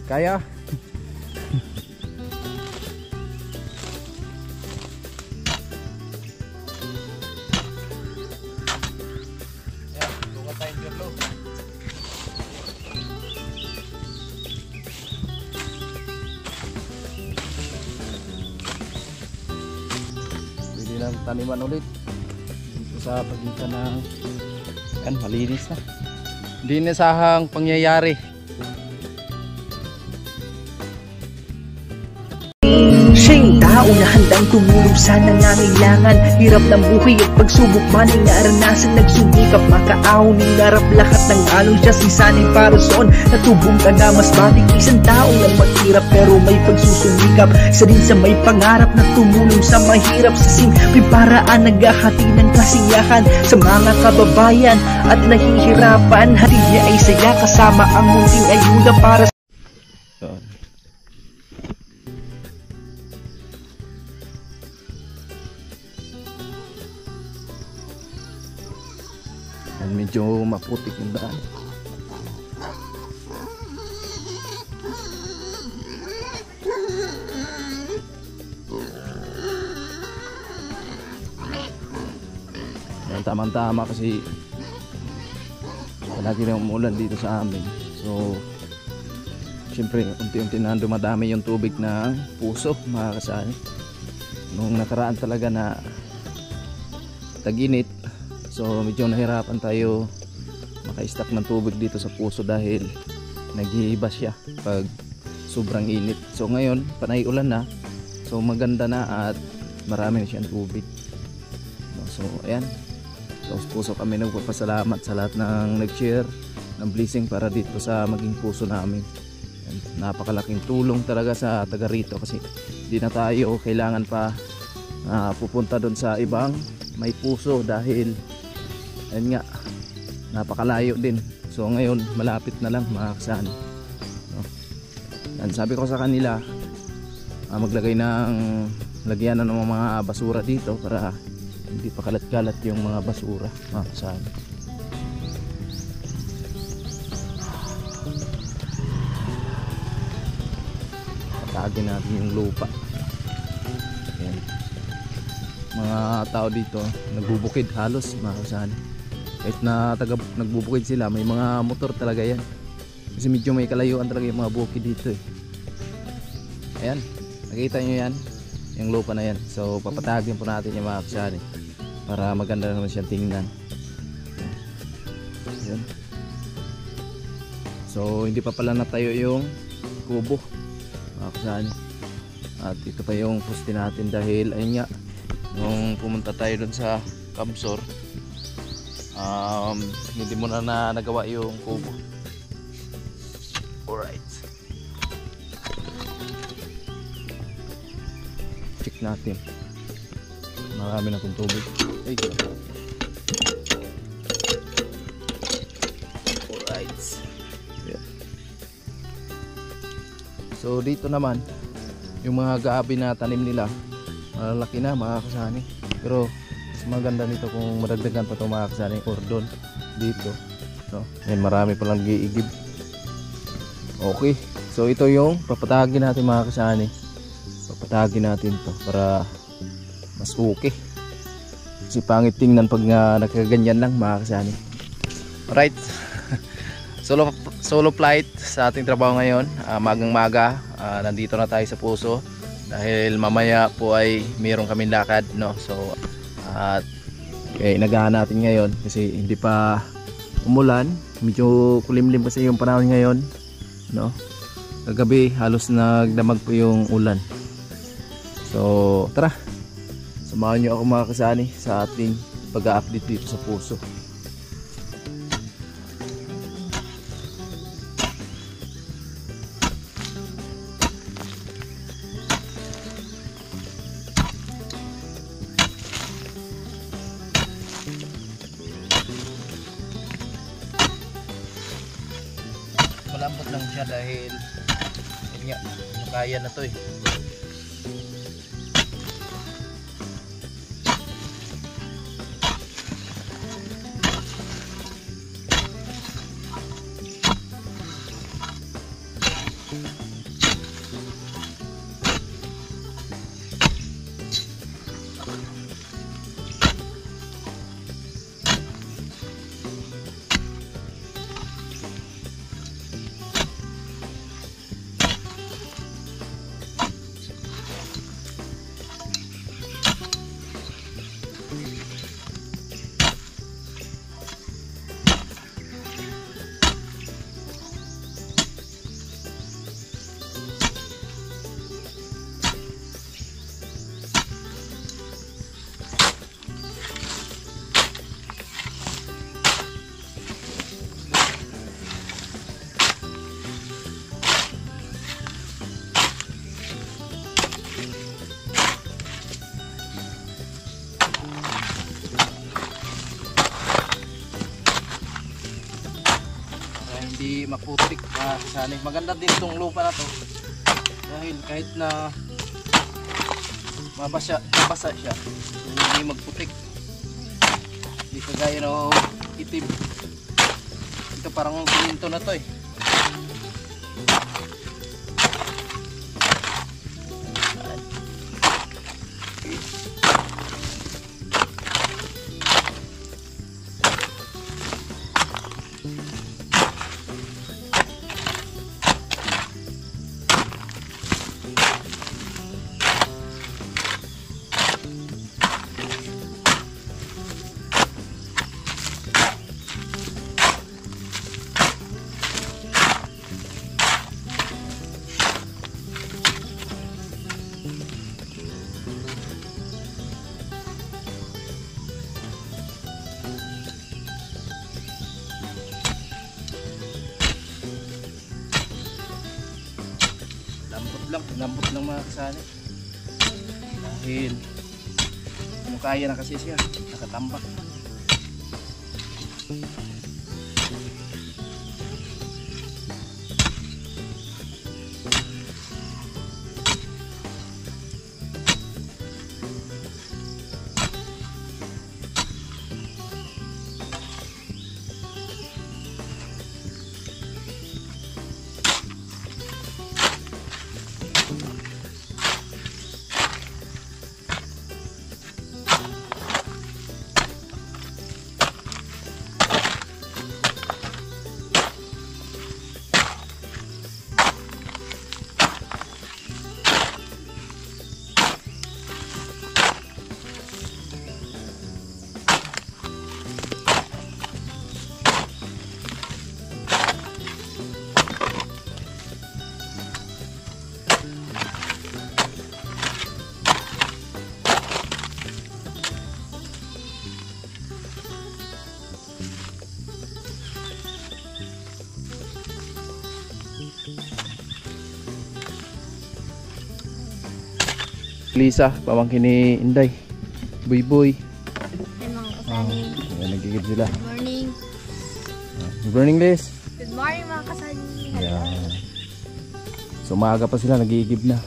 Kaya? Pwede lang taniman ulit dito sa pagitan ng yan, malinis na. Hindi nasahang pangyayari. Siya'y tao na handang tumulong sa nangangailangan. Hirap ng buhay at pagsubok man ay naranasan. Nagsumikap makaahon ng narap lahat ng alon. Siya si sanay parason natubong ka na mas batik. Isang tao na maghirap pero may pagsusumikap. Isa din sa may pangarap na tumulong sa mahirap. Sa simpleng paraan naghahati ng kasiyahan sa mga kababayan at nahihirapan. Hati niya ay saya kasama ang munting ayuda para sa medyo maputik yung daan. Tamang-tama kasi palagi na umulan dito sa amin. So siyempre unti-unti na dumadami yung tubig ng puso, mga kasani. Nung nakaraan talaga na tag-init, so medyo nahirapan tayo maka-stock ng tubig dito sa puso dahil nag-iiba siya pag sobrang init. So ngayon panay ulan na, so maganda na at marami na siyang tubig. So ayan, so puso kami nagpapasalamat sa lahat ng nag-share ng blessing para dito sa maging puso namin. Ayan, napakalaking tulong talaga sa taga rito kasi hindi na tayo kailangan pa pupunta doon sa ibang may puso dahil ayun nga, napakalayo din. So ngayon malapit na lang, mga kasani. So, yan, sabi ko sa kanila maglagay ng lagyan ng mga basura dito para hindi pa kalat-kalat yung mga basura, mga kasani. Patagin natin yung lupa. Yan. Mga tao dito nagbubukid halos, mga kasani. Kahit na nagbubukid sila, may mga motor talaga yan kasi medyo may kalayuan talaga yung mga bukid dito eh. Ayan, nakita nyo yan, yung lupa na yan. So papatagin po natin yung mga kasani para maganda naman siyang tingnan. Ayan. So hindi pa pala natayo yung kubo, mga kasani. At ito pa yung poste natin dahil ayun nga, nung pumunta tayo dun sa Kamsor, hindi mo na nagawa yung kubo. Alright, check natin, marami na kong tubig. Ay, alright. Yeah. So dito naman yung mga gabi na tanim nila malalaki na, mga kasani, pero maganda nito kung madagdagan pa itong mga kasani cordon dito. So, yan, marami palang giigib. Okay, so ito yung papatagin natin, mga kasani. Papatagin natin to para mas okay. Kasi pangit tingnan pag nagkaganyan lang, mga kasani. Alright. Solo flight sa ating trabaho ngayon. Magang maga, nandito na tayo sa puso dahil mamaya po ay mayroon kaming lakad, no? So at inagahan natin ngayon kasi hindi pa umulan, medyo kulimlim kasi yung panahon ngayon, no? Kagabi halos nagdamag po yung ulan. So tara, samahan nyo ako, mga kasani, sa ating pag-update dito sa puso. Malambot lang siya dahil yun nga, kaya na to eh. maputik mga kasani. Maganda din itong lupa na to dahil kahit na mabasa siya, hindi magputik. Hindi kagaya ng itim. Ito parang siminto na to eh. Lambot lang mga kasani dahil kaya na kasi siya, nakatambak. Lisa, pamangkin ni Inday. Buy-buy. Ay mga kasani. Ayan, nagigib sila. Good morning. Good morning, Liz. Good morning mga kasani. Ayan. So maaga pa sila, nagigib na.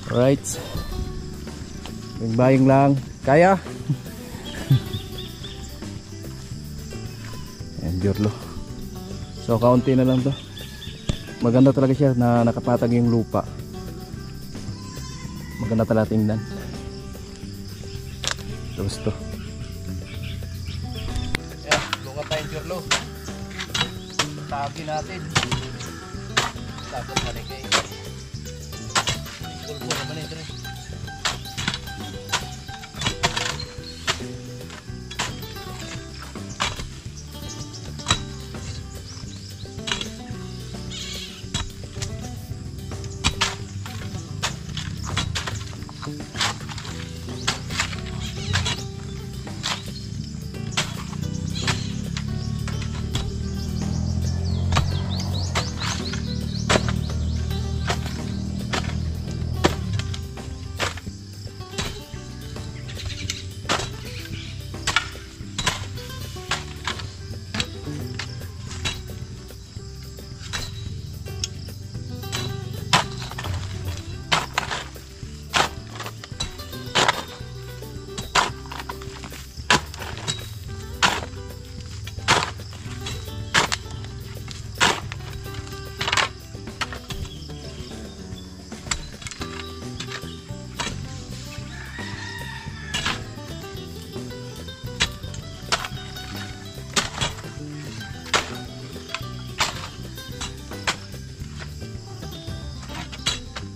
Alright. Bayang lang. Kaya? Ayan, Diorlo. So kaunti na lang to. Maganda talaga siya na nakapatag yung lupa. Maganda talaga tingnan. Gusto. Ayan, lunga tayong Diorlo. Tabi natin. Tapos balik kayo. Pulpo naman ito rin.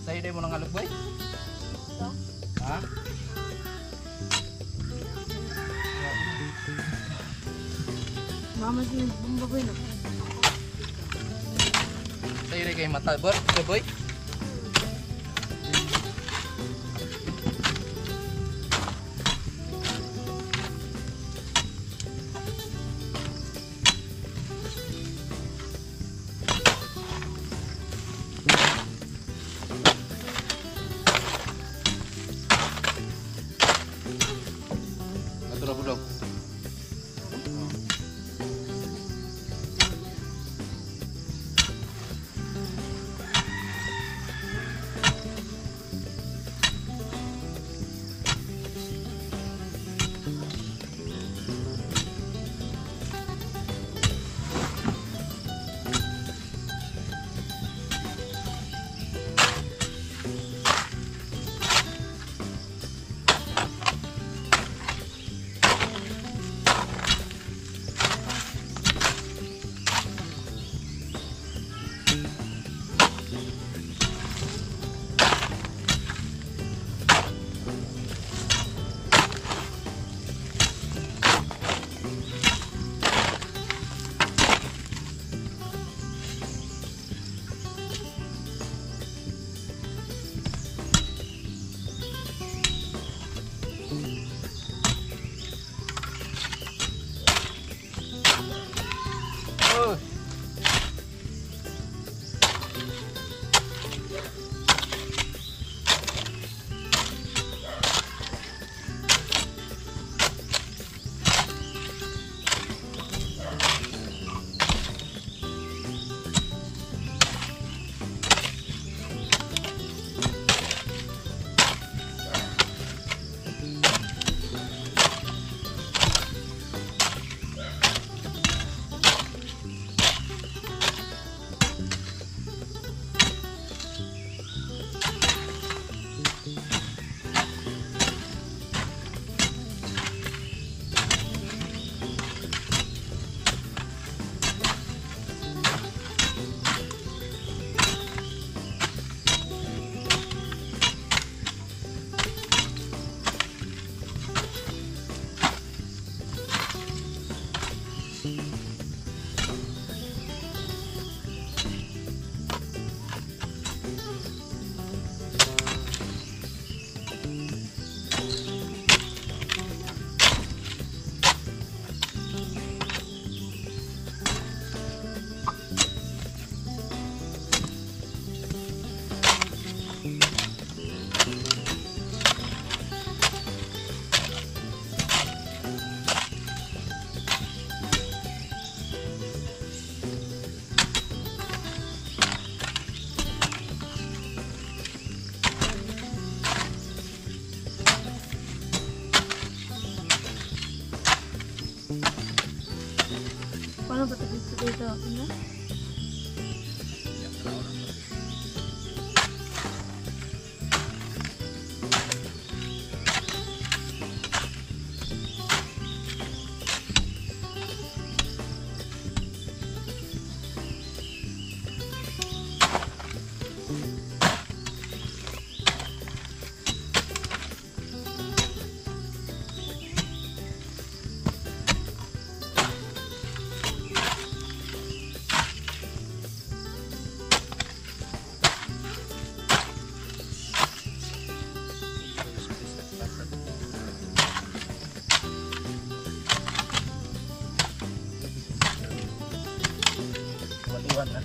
Sa'yo mo ng alugboy? Ito? Ha? Mama din bumbaboy na. Sa'yo rin kayo mata, boy? Tuwan na.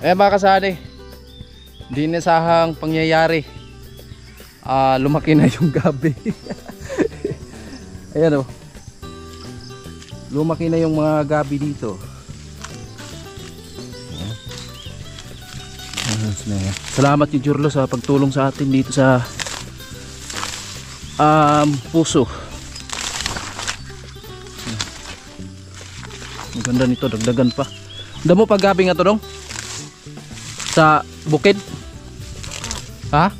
Mga kasali, di nasahang pangyayari, lumaki na yung gabi. Ayan o, lumaki na yung mga gabi dito. Salamat ni Jurlo sa pagtulong sa atin dito sa puso. Ang ganda nito, dagdagan pa. Damo pa gabi nga to dong? Sa bukid? Ha?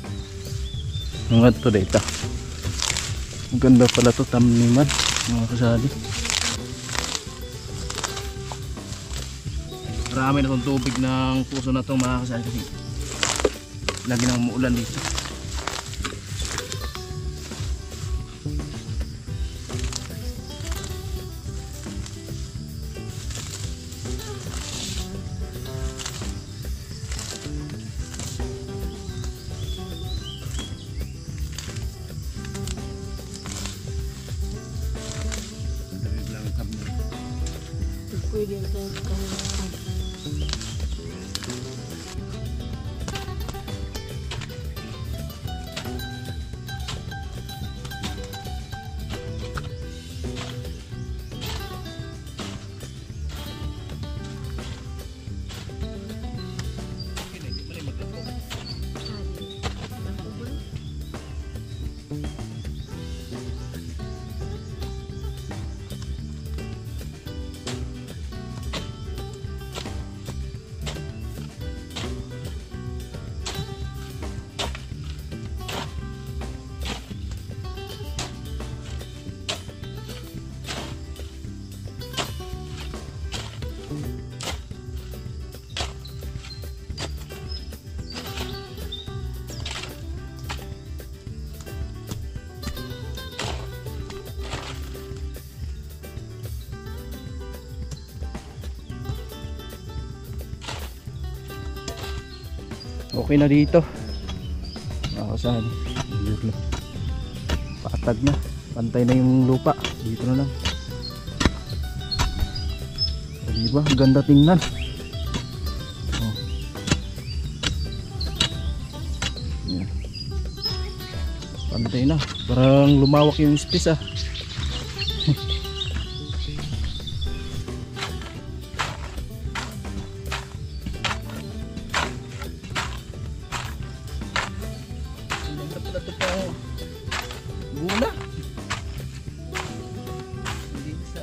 Ang ganda to dito. Ang ganda pala to, taniman mga kasali. Marami na itong tubig ng puso na itong mga kasali kasi lagi nang umuulan dito. Pwede ito okay na dito. Saan? Patag na. Pantay na yung lupa. Dito na lang. O, diba? Ganda tingnan. Oh. Yan. Pantay na. Parang lumawak yung space ah. Gula. Hindi sa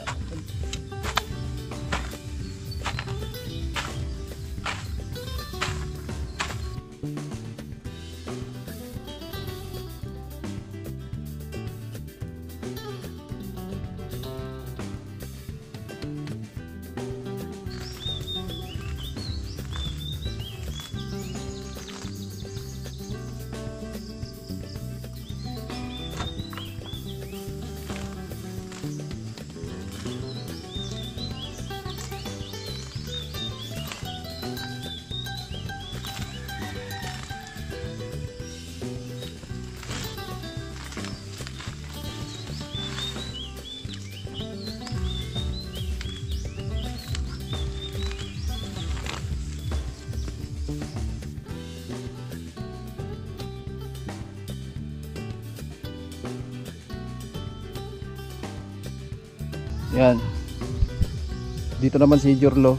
Yan. Dito naman si Jorlo.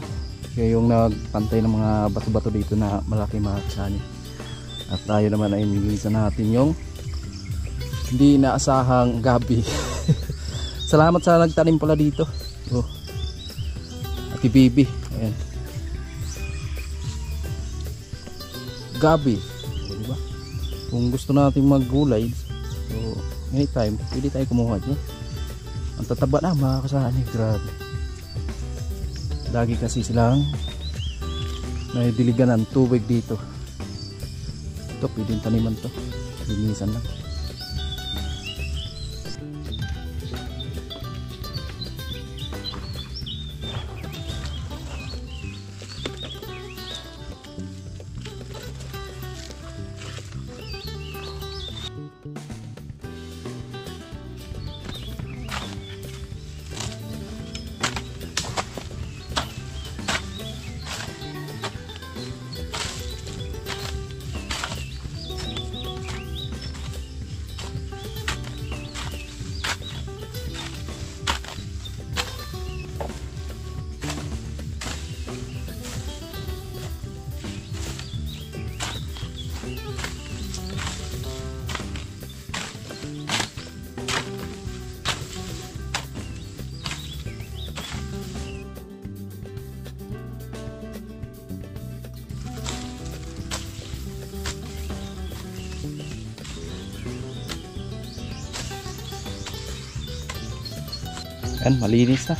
Siya yung nagpantay ng mga bato-bato dito na malaki mga kasani. At tayo naman ay nililisan natin yung hindi inaasahang gabi. Salamat sa nagtanim pala dito. Oh. Ati Bibi. Ayan. Gabi. O, diba? Kung gusto natin maggulay, so anytime, pwede tayo kumuha dyan. Ang tataba na mga kasani. Grabe. Lagi kasi silang naidiligan ng tubig dito. Ito pwedeng taniman to. Linisan lang. Yan, malinis na.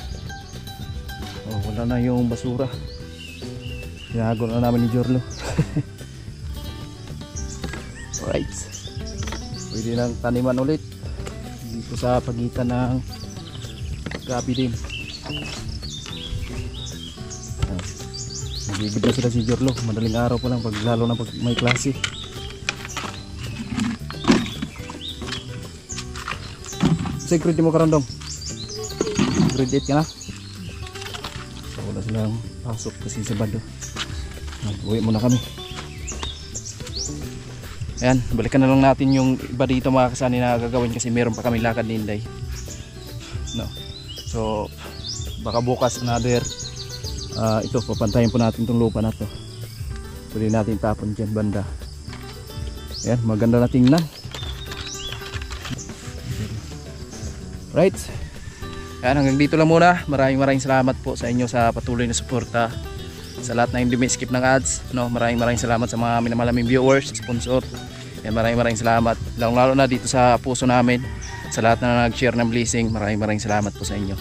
Oh, wala na yung basura. Tinago na namin ni Jorlo. Alright. Pwede nang taniman ulit dito sa pagitan ng gabi din. Nagigid na sila si Jorlo. Madaling araw pa lang, lalo na pag may klase. Secret mo karandong. Grade 8 ka na. So wala silang pasok kasi Sabado. Mag-uwi muna kami. Ayan, balikan na lang natin yung iba dito mga kasani na gagawin kasi meron pa kami lakad ni Inday. No. So baka bukas another ito, papantayin po natin itong lupa na to. Pwede natin tapon dyan banda. Ayan, maganda na tingnan. Right. Ayan, hanggang dito lang muna. Maraming salamat po sa inyo sa patuloy na suporta. Sa lahat na hindi may skip ng ads, no, maraming salamat sa mga minamalaming viewers, sponsor. Ayan, maraming salamat. Lalo na dito sa puso namin. Sa lahat na nag-share ng blessing, maraming salamat po sa inyo.